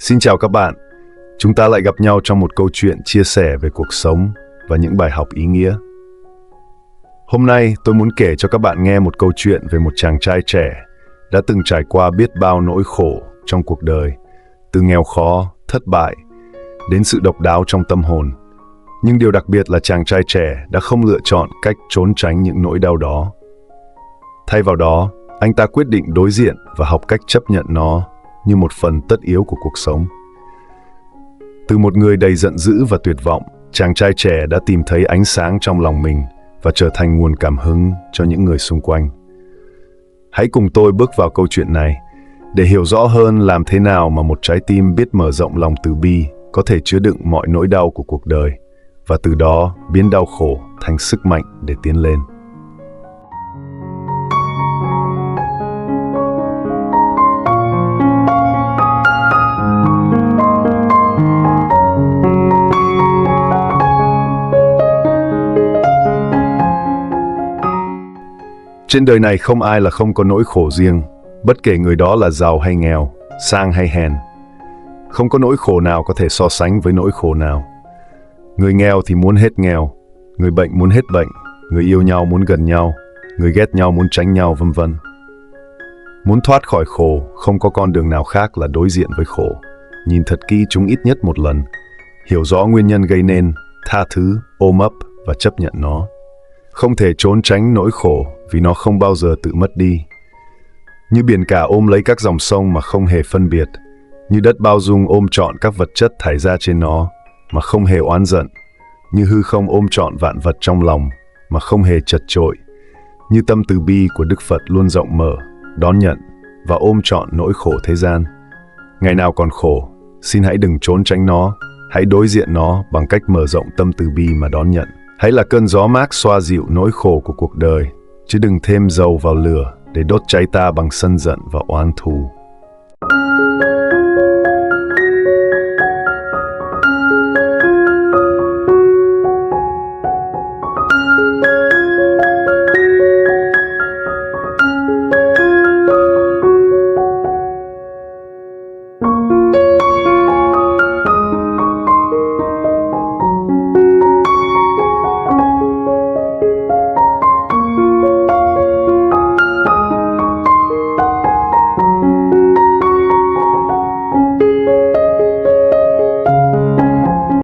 Xin chào các bạn, chúng ta lại gặp nhau trong một câu chuyện chia sẻ về cuộc sống và những bài học ý nghĩa. Hôm nay tôi muốn kể cho các bạn nghe một câu chuyện về một chàng trai trẻ đã từng trải qua biết bao nỗi khổ trong cuộc đời, từ nghèo khó, thất bại, đến sự độc đáo trong tâm hồn. Nhưng điều đặc biệt là chàng trai trẻ đã không lựa chọn cách trốn tránh những nỗi đau đó. Thay vào đó, anh ta quyết định đối diện và học cách chấp nhận nó như một phần tất yếu của cuộc sống. Từ một người đầy giận dữ và tuyệt vọng, chàng trai trẻ đã tìm thấy ánh sáng trong lòng mình và trở thành nguồn cảm hứng cho những người xung quanh. Hãy cùng tôi bước vào câu chuyện này để hiểu rõ hơn làm thế nào mà một trái tim biết mở rộng lòng từ bi có thể chứa đựng mọi nỗi đau của cuộc đời và từ đó biến đau khổ thành sức mạnh để tiến lên. Trên đời này không ai là không có nỗi khổ riêng, bất kể người đó là giàu hay nghèo, sang hay hèn. Không có nỗi khổ nào có thể so sánh với nỗi khổ nào. Người nghèo thì muốn hết nghèo, người bệnh muốn hết bệnh, người yêu nhau muốn gần nhau, người ghét nhau muốn tránh nhau, vân vân. Muốn thoát khỏi khổ, không có con đường nào khác là đối diện với khổ. Nhìn thật kỹ chúng ít nhất một lần, hiểu rõ nguyên nhân gây nên, tha thứ, ôm ấp và chấp nhận nó. Không thể trốn tránh nỗi khổ vì nó không bao giờ tự mất đi. Như biển cả ôm lấy các dòng sông mà không hề phân biệt, như đất bao dung ôm trọn các vật chất thải ra trên nó mà không hề oán giận, như hư không ôm trọn vạn vật trong lòng mà không hề chật chội, như tâm từ bi của Đức Phật luôn rộng mở, đón nhận và ôm trọn nỗi khổ thế gian. Ngày nào còn khổ, xin hãy đừng trốn tránh nó, hãy đối diện nó bằng cách mở rộng tâm từ bi mà đón nhận. Hãy là cơn gió mát xoa dịu nỗi khổ của cuộc đời, chứ đừng thêm dầu vào lửa để đốt cháy ta bằng sân giận và oán thù.